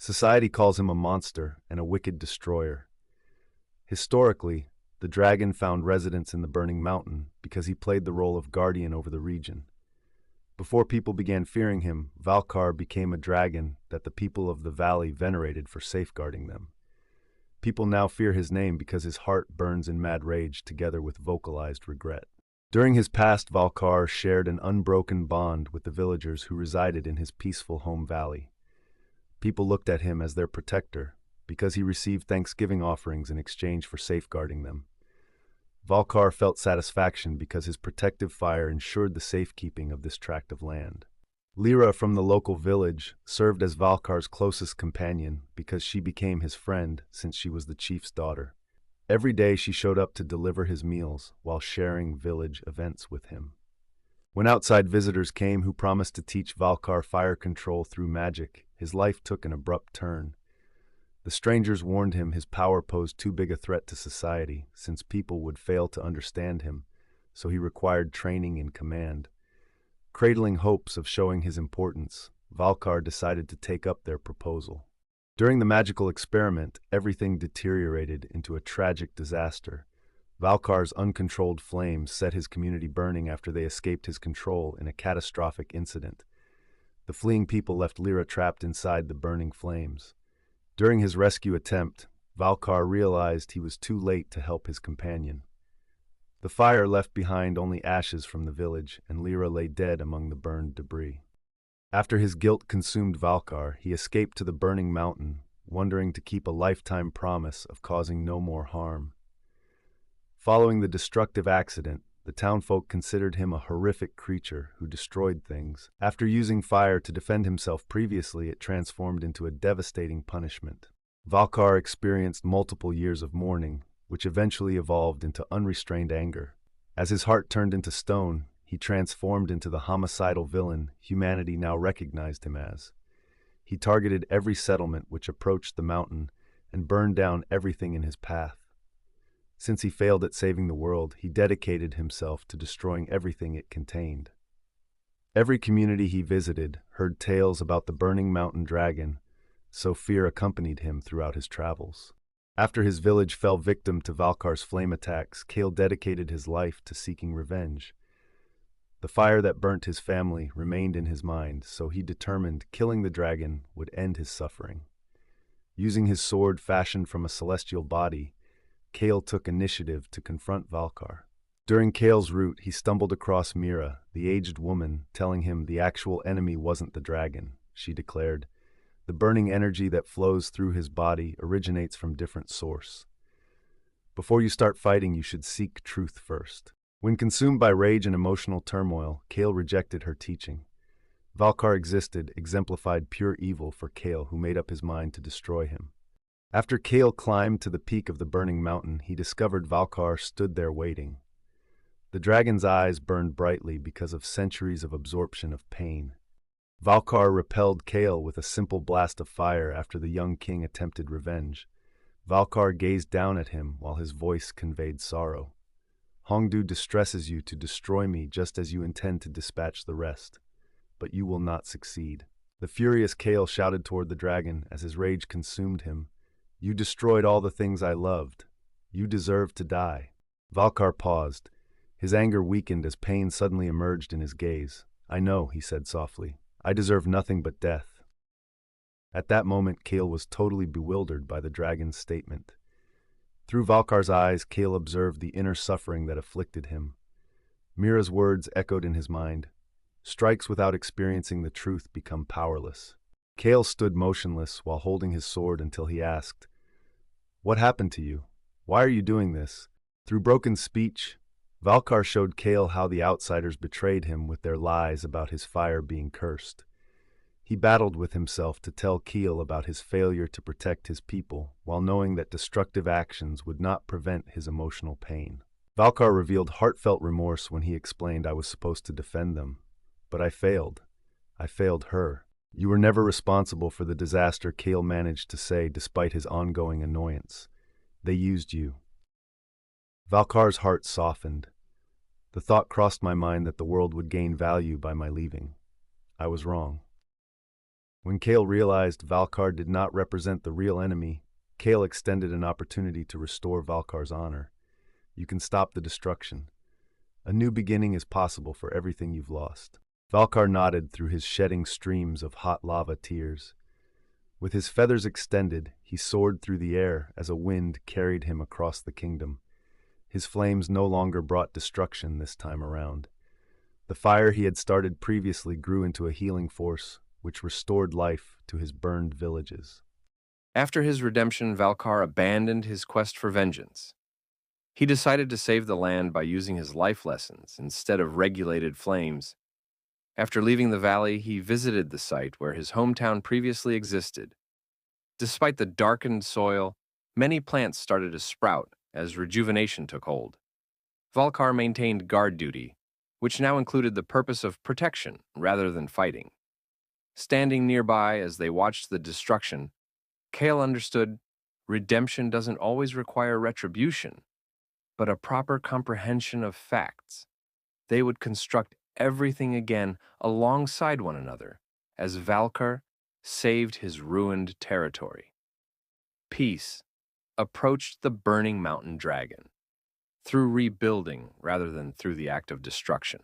Society calls him a monster and a wicked destroyer. Historically, the dragon found residence in the Burning Mountain because he played the role of guardian over the region. Before people began fearing him, Valkar became a dragon that the people of the valley venerated for safeguarding them. People now fear his name because his heart burns in mad rage together with vocalized regret. During his past, Valkar shared an unbroken bond with the villagers who resided in his peaceful home valley. People looked at him as their protector because he received thanksgiving offerings in exchange for safeguarding them. Valkar felt satisfaction because his protective fire ensured the safekeeping of this tract of land. Lyra from the local village served as Valkar's closest companion because she became his friend since she was the chief's daughter. Every day she showed up to deliver his meals while sharing village events with him. When outside visitors came who promised to teach Valkar fire control through magic, his life took an abrupt turn. The strangers warned him his power posed too big a threat to society, since people would fail to understand him, so he required training in command. Cradling hopes of showing his importance, Valkar decided to take up their proposal. During the magical experiment, everything deteriorated into a tragic disaster. Valkar's uncontrolled flames set his community burning after they escaped his control in a catastrophic incident. The fleeing people left Lyra trapped inside the burning flames. During his rescue attempt, Valkar realized he was too late to help his companion. The fire left behind only ashes from the village, and Lyra lay dead among the burned debris. After his guilt consumed Valkar, he escaped to the burning mountain, wondering to keep a lifetime promise of causing no more harm. Following the destructive accident, the townfolk considered him a horrific creature who destroyed things. After using fire to defend himself previously, it transformed into a devastating punishment. Valkar experienced multiple years of mourning, which eventually evolved into unrestrained anger. As his heart turned into stone, he transformed into the homicidal villain humanity now recognized him as. He targeted every settlement which approached the mountain and burned down everything in his path. Since he failed at saving the world, he dedicated himself to destroying everything it contained. Every community he visited heard tales about the burning mountain dragon, so fear accompanied him throughout his travels. After his village fell victim to Valkar's flame attacks, Kale dedicated his life to seeking revenge. The fire that burnt his family remained in his mind, so he determined killing the dragon would end his suffering. Using his sword fashioned from a celestial body, Kale took initiative to confront Valkar. During Kale's route, he stumbled across Mira, the aged woman, telling him the actual enemy wasn't the dragon. She declared, "The burning energy that flows through his body originates from different source. Before you start fighting, you should seek truth first." When consumed by rage and emotional turmoil, Kale rejected her teaching. Valkar exemplified pure evil for Kale, who made up his mind to destroy him. After Kale climbed to the peak of the burning mountain, he discovered Valkar stood there waiting. The dragon's eyes burned brightly because of centuries of absorption of pain. Valkar repelled Kale with a simple blast of fire after the young king attempted revenge. Valkar gazed down at him while his voice conveyed sorrow. "Hongdu distresses you to destroy me just as you intend to dispatch the rest, but you will not succeed." The furious Kale shouted toward the dragon as his rage consumed him. "You destroyed all the things I loved. You deserve to die." Valkar paused. His anger weakened as pain suddenly emerged in his gaze. "I know," he said softly. "I deserve nothing but death." At that moment, Kale was totally bewildered by the dragon's statement. Through Valkar's eyes, Kale observed the inner suffering that afflicted him. Mira's words echoed in his mind. Strikes without experiencing the truth become powerless. Kale stood motionless while holding his sword until he asked, "What happened to you? Why are you doing this?" Through broken speech, Valkar showed Kale how the outsiders betrayed him with their lies about his fire being cursed. He battled with himself to tell Kale about his failure to protect his people, while knowing that destructive actions would not prevent his emotional pain. Valkar revealed heartfelt remorse when he explained, "I was supposed to defend them, but I failed. I failed her." "You were never responsible for the disaster," Kale managed to say despite his ongoing annoyance. "They used you." Valkar's heart softened. The thought crossed my mind that the world would gain value by my leaving. I was wrong. When Kale realized Valkar did not represent the real enemy, Kale extended an opportunity to restore Valkar's honor. You can stop the destruction. A new beginning is possible for everything you've lost. Valkar nodded through his shedding streams of hot lava tears. With his feathers extended, he soared through the air as a wind carried him across the kingdom. His flames no longer brought destruction this time around. The fire he had started previously grew into a healing force, which restored life to his burned villages. After his redemption, Valkar abandoned his quest for vengeance. He decided to save the land by using his life lessons instead of regulated flames. After leaving the valley, he visited the site where his hometown previously existed. Despite the darkened soil, many plants started to sprout as rejuvenation took hold. Valkar maintained guard duty, which now included the purpose of protection rather than fighting. Standing nearby as they watched the destruction, Kale understood redemption doesn't always require retribution, but a proper comprehension of facts. They would construct everything again alongside one another as Valkar saved his ruined territory. Peace approached the burning mountain dragon through rebuilding rather than through the act of destruction.